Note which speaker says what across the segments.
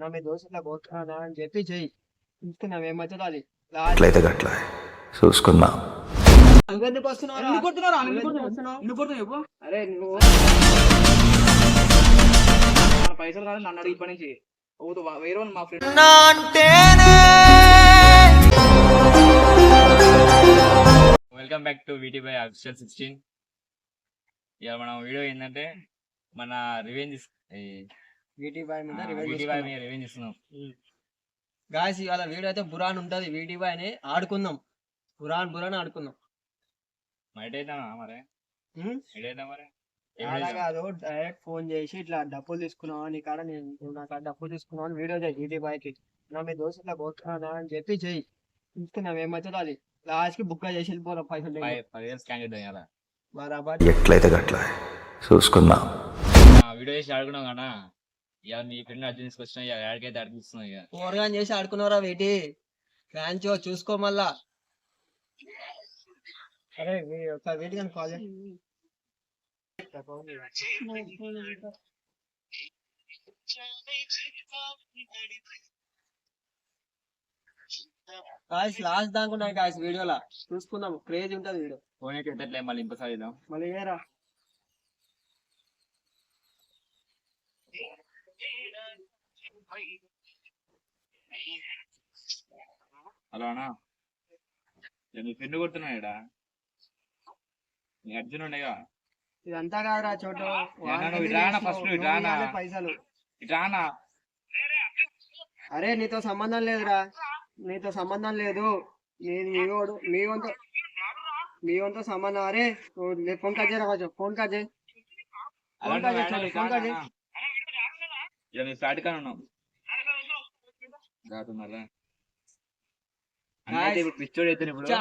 Speaker 1: నా మీ దోశ ఇట్లా పోతున్నా అని చెప్పి చెయ్యి చూసుకున్నాం ఏమవుతుందో అది
Speaker 2: ఎట్లయితే గట్ల చూసుకున్నా.
Speaker 1: నువ్వెందుకు వస్తున్నావు అరే నువ్వు
Speaker 3: మన పైసలు కాదు నన్ను అడిగి ఇప్పటి నుంచి వేరే వాళ్ళు మా friend welcome back to వీటీ by official 16. ఇవాళ మన వీడియో ఏంటంటే మన రివెంజ్
Speaker 1: వీటీ బాయ్ మీద
Speaker 3: రివెంజ్ ఇస్తున్నాం.
Speaker 1: గాయస్ ఇవాళ వీడియో అయితే బురాన్ ఉంటది. వీటీ బాయ్ అని ఆడుకుందాం, బురాన్ ఆడుకుందాం.
Speaker 3: మైట్ అవుతానా మరి మరి
Speaker 1: అలా కాదు, డైరెక్ట్ ఫోన్ చేసి ఇట్లా డబ్బులు తీసుకున్నావా నీ కాడ, నేను నాకు డబ్బులు తీసుకున్నావు అని వీడియో చేయి వీటీ బాయ్ కి. నా మీ దోశ ఇట్లా పోతున్నా అని చెప్పి చెయ్యి చూసుకున్నాం ఏమవుతుందో అది. లాస్ట్ కి బుక్ చేసి వెళ్ళిపోతాం పైసలు
Speaker 3: 10,000 స్కాన్ చేద్దాం ఇలా
Speaker 1: బరాబర్.
Speaker 2: ఎట్లయితే గట్ల చూసుకున్నా.
Speaker 3: వీడియో చేసి ఆడుకున్నాం కదా. ఇక నీ ఫ్రెండ్ అర్జున్ తీసుకొచ్చినా ఇక యాడికైతే అడిగిస్తున్నావు. ఇక
Speaker 1: ఓర్గాన్ చేసి ఆడుకున్నారా వీటి ఫ్యాన్ చూసుకో మళ్ళా. అరే వీటి కానీ కాల్ లాస్ట్ దాకా ఉన్నాయి గాయస్, వీడియోలా చూసుకుందాం. క్రేజ్ ఉంటది వీడియో.
Speaker 3: ఫోన్ అయితే ఎత్తట్లే, మళ్ళీ ఇంకోసారి ఇద్దాం.
Speaker 1: మళ్ళీ ఏరా
Speaker 3: హలో అన్నా, నీ ఫ్రెండ్ కొడుతున్నాడు ఇక్కడ. నీ అర్జున్ ఉండేగా.
Speaker 1: ఇదంతా కాదురా చోటు,
Speaker 3: ఫస్ట్ ఇట్రానా
Speaker 1: పైసలు
Speaker 3: ఇట్రానా.
Speaker 1: అరే నీతో సంబంధం లేదురా, నీతో సంబంధం లేదు. మీ వంతో సంబంధం. అరే ఫోన్ కట్ చేయరా, కొంచెం ఫోన్ కట్ చేయి.
Speaker 3: స్టార్ట్ కానీ ఉన్నాం.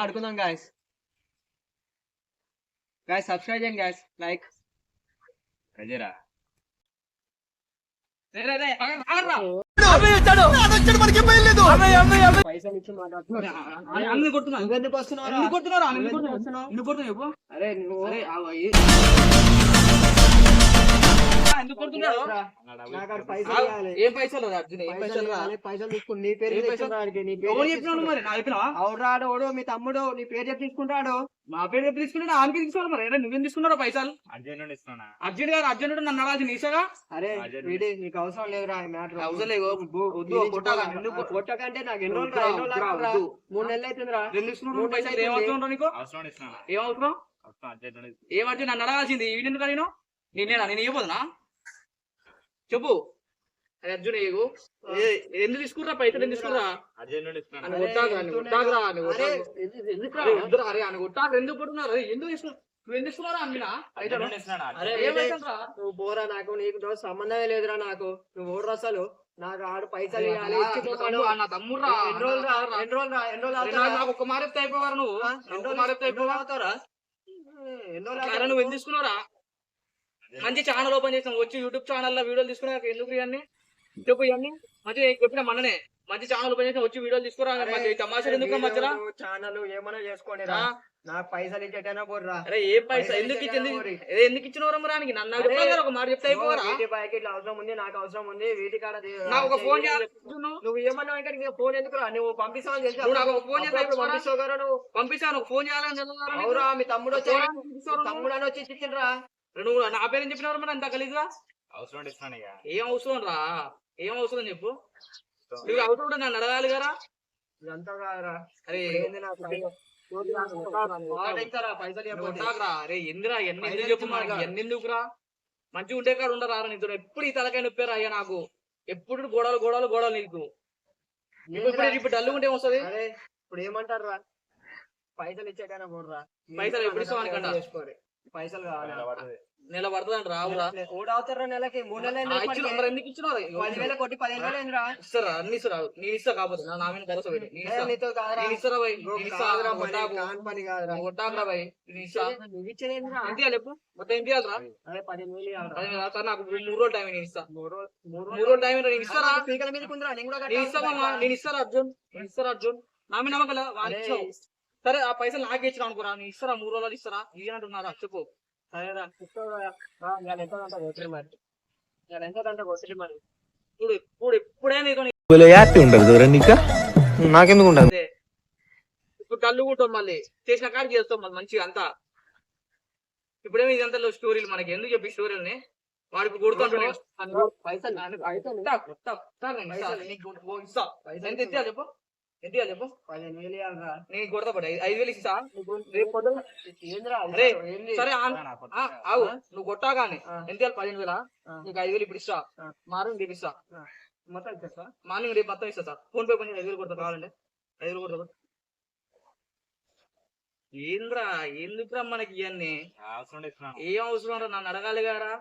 Speaker 1: ఆడుకుందాం గాయస్. సబ్స్క్రైబ్ చేయండి గాయస్, లైక్
Speaker 3: కజరా.
Speaker 1: పైసలు ఇచ్చి
Speaker 3: ఏం పైసలు
Speaker 1: పైసలు తీసుకుని నీ పేరు అవురాడు మీ తమ్ముడు నీ పేరు చెప్పి తీసుకుంటాడు.
Speaker 3: మా పేరు చెప్పి తీసుకుంటాడు. ఆమెకి తీసుకోవాలి మరి. నువ్వేం తీసుకున్నావు పైసలు? అర్జున్ గారు అర్జునుడు నన్ను అడాల్సి నీసగా.
Speaker 1: అరే వీడి నీకు అవసరం లేదురా మ్యాటర్.
Speaker 3: అవసరం లేదు.
Speaker 1: కొట్టకంటే నాకు 3 నెలలు అవుతుందిరా.
Speaker 3: పైసలు ఏమవుతుందో నీకు? ఏమవుతున్నావు? ఏమర్జున్ నన్ను అడగాల్సింది వీడెందుకు అడిగినా? నేను ఇవ్వబోదునా చెప్పు. అర్జున్ ఎందుకు తీసుకురా పైసలు? ఎందుకు తీసుకురా? ఎందుకు కొట్టున్నారు? ఎందుకు తీసుకున్నారా?
Speaker 1: నువ్వు పోరా, నాకు నీకు సంబంధమే లేదురా. నాకు నువ్వు ఓడరు అసలు. నాకు ఆడు పైసలు ఇవ్వాలి.
Speaker 3: నా తమ్ముడు నాకు ఒక్క మారెత్తే అయిపోవారు. నువ్వు
Speaker 1: అవుతారా?
Speaker 3: నువ్వు ఎందుకు తీసుకున్నారా? మంచి ఛానల్ ఓపెన్ చేసాం, వచ్చి యూట్యూబ్ ఛానల్ లో వీడియోలు తీసుకున్నా. ఎందుకు ఇవన్నీ చెప్పు. ఇవన్నీ మంచి చెప్పిన మననే మంచి ఛానల్ ఓపెన్ చేసాం, వచ్చి వీడియోలు తీసుకురా. తమాషాలు ఎందుకు మధ్యలో?
Speaker 1: ఛానల్ ఏమైనా చేసుకోండి, నాకు పైసలు ఇచ్చేటైనా పోర్రా.
Speaker 3: అరే ఏం పైసలు ఎందుకు ఇచ్చినవరా రానికి? నన్ను ఒక మాట చెప్తే అయిపోరా.
Speaker 1: ఇట్లా అవసరం ఉంది, నాకు అవసరం ఉంది. వీటి కాడ
Speaker 3: నాకు ఒక ఫోన్ చేయాలి.
Speaker 1: నువ్వు ఏమన్నా ఇంకా ఫోన్ ఎందుకు నువ్వు పంపిస్తావు?
Speaker 3: నాకు ఒక ఫోన్
Speaker 1: పంపిస్తావు కదా నువ్వు.
Speaker 3: పంపిస్తాను ఫోన్ చేయాలని.
Speaker 1: అవురా మీ తమ్ముడు తమ్ముడు అని వచ్చి ఇచ్చిండ్రా.
Speaker 3: నువ్వు నా పేరు చెప్పినవరా మరి అంత గలీజ్గా? అవసరం ఇస్తాను. ఏం అవసరం రా? ఏం అవసరం చెప్పు. నువ్వు అవసరం కూడా నన్ను అడగాలి కదా.
Speaker 1: ఇదంతా కాదురా.
Speaker 3: అరే అరే ఎందురా ఎన్ని చెప్పు. ఎన్నెందుకురా? మంచిగా ఉంటే కాడ ఉండరా నీతో. ఎప్పుడు ఈ తలకాయ నొప్పారా అయ్యా నాకు. ఎప్పుడు గొడవలు నీకు. ఇప్పుడు డల్లు ఉంటే వస్తుంది.
Speaker 1: అరే ఇప్పుడు ఏమంటారు రా, పైసలు ఇచ్చేటైనా పోర్రా.
Speaker 3: పైసలు ఎప్పుడు ఇస్తామని
Speaker 1: చేసుకోరు. పైసలు కావాలి.
Speaker 3: నెల పడుతుంది రావురా.
Speaker 1: ఓడవుతారా నెలకి 3 నెలలు
Speaker 3: ఎందుకు ఇచ్చినారు?
Speaker 1: 10,000 కొట్టి 15,000 అయిందిరా.
Speaker 3: ఇస్తారా? అన్ని ఇస్తారా? నేను ఇస్తా కాకపోతే నా మీద భరోసా పెట్టి ఇస్తారా భయ్? చెప్పు మొత్తం ఏం చేయాలరా? 10,000 సార్ నాకు 3 రోజులు టైం. నేను ఇస్తా 3 రోజులు టైం. నేను ఇస్తారా? నేను ఇస్తామమ్మా. నేను ఇస్తారా అర్జున్? నేను ఇస్తారా అర్జున్? నా మీద నమ్మకం. సరే ఆ పైసలు నాకే ఇచ్చిన అనుకురా. నేను ఇస్తారా? 3 రోజులు ఇస్తారా? ఇవ్వనంటున్నారా చెప్పు.
Speaker 1: సరేరా ఎంత కొట్టి మరి
Speaker 3: ఇప్పుడు ఇప్పుడే నీతో
Speaker 2: ఉండదు నీకా
Speaker 1: నాకెందుకు ఉండదు
Speaker 3: అంతే. ఇప్పుడు కళ్ళు కూటాం మళ్ళీ చేసిన కాడికి చేస్తాం మళ్ళీ మంచిగా అంతా. ఇప్పుడేమి ఇదంతా స్టోరీలు మనకి ఎందుకు చెప్పి స్టోరీలని వాడికి గుర్తుంటాడు చెప్పు ఎంత చెప్పు నీకు గుర్తపడి 5,000 ఇస్తా రేపు పొద్దున్న అరే సరే ఆగు నువ్వు కొట్టాగానే ఎంత 15,000 నీకు 5,000 ఇప్పుడు ఇస్తా మార్నింగ్ రేపు ఇస్తా మార్నింగ్ రేపు మొత్తం ఇస్తా సార్ ఫోన్ పే కొంచెం 5,000 కొడతా కావాలండి 5,000 కొడతా ఏంద్రా ఎందుకురా మనకి ఇవన్నీ ఏం అవసరం రా నన్ను అడగాలి గారా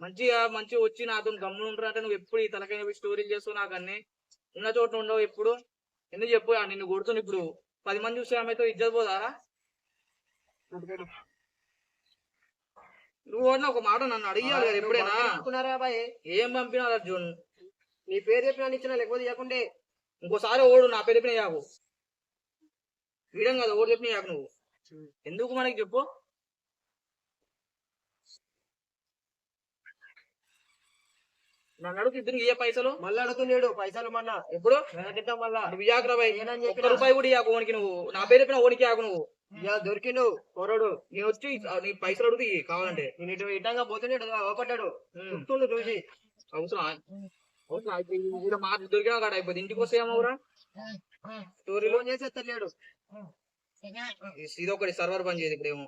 Speaker 3: మంచిగా వచ్చి నాతో గమ్మున ఉంటారు అంటే నువ్వు ఎప్పుడు ఈ తలకైన స్టోరీలు చేస్తావు నాకు అన్ని ఉన్న చోట ఉండవు ఎప్పుడు ఎందుకు చెప్పు నిన్ను కొడుతున్నా ఇప్పుడు 10 మంది చూస్తే ఆమెతో ఇజ్జత్ పోదారా నువ్వు ఒక మాట నన్ను అడిగాలి కదా ఎప్పుడైనా ఏం పంపినా అర్జున్
Speaker 1: నీ పేరు చెప్పినా ఇచ్చినా లేకపోతే ఇవ్వకుండే
Speaker 3: ఇంకోసారి ఓడు నా పేరు చెప్పిన యాకు వీడం కదా ఓడు చెప్పిన యాకు నువ్వు ఎందుకు మనకి చెప్పు నన్ను అడుగు ఇద్దరు ఏ పైసలు
Speaker 1: మళ్ళీ అడుగుతున్నాడు పైసలు మళ్ళా
Speaker 3: ఎప్పుడు
Speaker 1: మళ్ళా
Speaker 3: విజాగ్రబాయ్ 1 రూపాయి కూడా ఇవ్వకు ఓనికి నువ్వు నా పేరు చెప్పిన ఓనికి యాకు నువ్వు
Speaker 1: దొరికిండు పొరడు
Speaker 3: నేను వచ్చి నీ పైసలు అడుగుతు కావాలంటే
Speaker 1: నేను ఇటు ఇటంగా పోతున్నాడు అవపడ్డాడు చూస్తుండు చూసి
Speaker 3: అవసరం మాట దొరికినా కాడ అయిపోతుంది ఇంటికి వస్తే ఏమవురా
Speaker 1: స్టోరీలో చేసేస్తలేడు
Speaker 3: ఇది ఒకటి సర్వర్ పని చేయదు ఇప్పుడేమో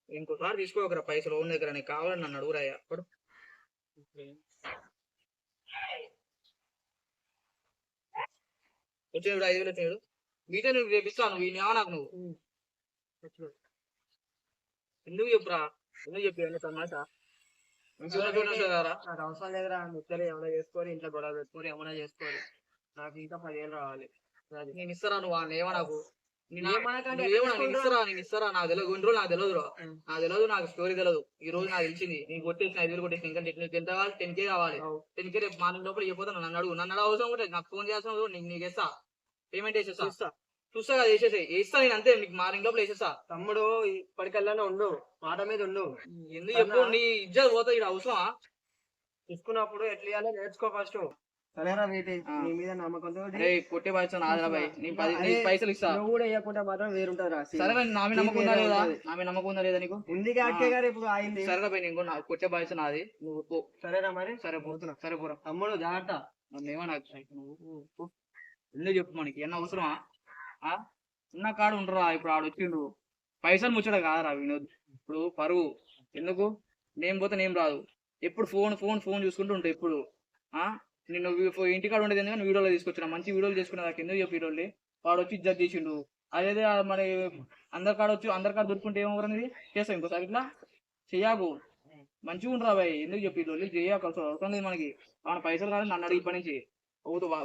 Speaker 3: ఇంకోసారి తీసుకోకరా పైసలు ఓన్ దగ్గర నీకు కావాలని నన్ను అడుగురాయా అప్పుడు వచ్చాడు 5,000 వచ్చాడు మీతో నువ్వు రేపిస్తాను నువ్వు నాకు నువ్వు ఎందుకు చెప్పురా ఎందుకు చెప్పి తమాషా
Speaker 1: నాకు అవసరం లేదురా ముచ్చలు ఏమైనా చేసుకోవాలి ఇంట్లో గొడవ పెట్టుకొని ఏమైనా చేసుకోవాలి నాకు ఇంకా 10,000 రావాలి
Speaker 3: నేను ఇస్తారా నువ్వు ఏమో నాకు నేను ఇస్తారా నాకు తెలియదు కొన్ని రోజులు నాకు తెలియదు నాకు స్టోరీ తెలియదు ఈ రోజు నాకు తెలిసింది నీకు కొట్టేసిన 5,000 కొట్టేసిన ఇంకా ఎంత కావాలి 10K కావాలి 10K రేపు మార్నింగ్ లోపల చెప్పిపోతాను నన్ను అడుగు అవసరం కూడా నాకు ఫోన్ చేస్తాను నీకు వేస్తా పేమెంట్ వేసేస్తా చూస్తా కదా వేస్తా నేను అంతే నీకు మార్నింగ్ లోపల వేసేస్తా
Speaker 1: తమ్ముడు ఇప్పటికల్లా ఉండు మాట మీద ఉండు
Speaker 3: ఎందుకు చెప్పు నీ ఇజ్జత్ పోతా ఇక్కడ అవసరమా
Speaker 1: తీసుకున్నప్పుడు ఎట్లా ఇవ్వాలో నేర్చుకో ఫస్ట్ సరేరా వీటి నీ మీద నమ్మకంతో
Speaker 3: కొట్టే పైసలు నాదిరా బాయ్ నీ పైసలు ఇస్తా
Speaker 1: నువ్వు కూడా ఇవ్వకుండా మాత్రం వేరుంటారా
Speaker 3: సరే నా మీద నమ్మకం ఉందా లేదా నా మీద నమ్మకం ఉందా లేదా నీకు
Speaker 1: ఉంది కాకే గారు ఇప్పుడు ఆయింది
Speaker 3: సరేరా బాయ్ నేను కొట్టే పైసలు నాది నువ్వు పో
Speaker 1: సరేరా మరి
Speaker 3: సరే పోతున్నా సరే పోరా
Speaker 1: తమ్ముడు జాగ్రత్త
Speaker 3: నన్ను ఏమన్నా నువ్వు ఎందుకు చెప్పు మనకి ఏమన్నా అవసరమా ఉన్న కాడు ఉండరా ఇప్పుడు ఆడు వచ్చిండు పైసలు ముచ్చట కాదరా వినోద్ ఇప్పుడు పరువు ఎందుకు నేను పోతే నేను రాదు ఎప్పుడు ఫోన్ చూసుకుంటూ ఉంటా ఎప్పుడు నిన్ను ఇంటికాడ ఉండేది ఎందుకంటే వీడియోలో తీసుకొచ్చిన మంచి వీడియోలు చేసుకున్నా నాకు ఎందుకు చెప్పి వీడియోలు వాడు వచ్చి ఇజ్జత్ చేసిండు అదే మరి అందరి కాడ దొరుకుంటే ఏమవుతుంది చేస్తాం ఇంకోసారి ఇట్లా చెయ్యాకు మంచిగా ఉండరా బాయ్ ఎందుకు చెప్పి వీడియోలు చెయ్యాక అవసరం లేదు మనకి మన పైసలు కాదు నన్ను అడిగి ఇప్పటి నుంచి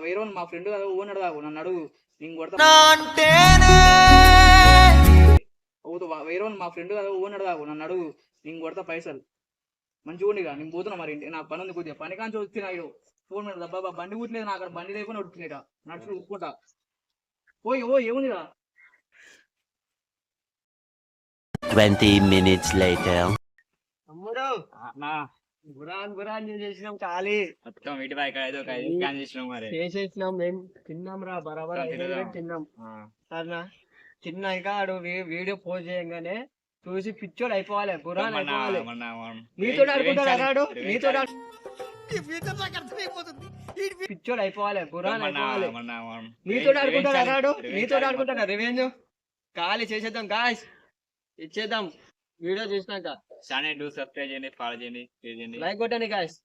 Speaker 3: వేరే మా ఫ్రెండ్ కదా ఓన్ అడగాకు నన్ను అడుగు నేను కొడతా వేరే మా ఫ్రెండ్ కదా ఓన్ అడగాకు నన్ను అడుగు నేను కొడతా పైసలు మంచిగా ఉండిగా నేను పోతున్నా మరి నాకు పని ఉంది కొద్దిగా పని కాంచి వచ్చిన ఫోన్ మీద బాబా బండి కూట్లేదు నాకు అక్కడ బండి లేకుండా ఉడుకునేట నడుచు ఉప్పుకుంటా ఏముందిగా
Speaker 4: 20 minutes later.
Speaker 1: తమ్ముడు గురాన్ చేసినాం ఖాళీ చేసేసినాం మేము తిన్నాం రా బరాబర్ 5,000 తిన్నాం సరేనా తిన్నాక ఆడు వీడియో పోస్ట్ చేయగానే చూసి పిచ్చోడు అయిపోవాలి గురాన్ అయిపోవాలి నీతో ఆడుకుంటాడు పిచ్చోడు అయిపోవాలి గురాన్ అయిపోవాలి నీతో ఆడుకుంటాడు రివెంజ్ ఖాళీ చేసేద్దాం గాయ్స్ ఇచ్చేద్దాం వీడియో చూసినాక
Speaker 5: సబ్స్క్రైబ్ చేయండి ఫాలో చేయండి
Speaker 1: లైక్ కొట్టండి గాయ్స్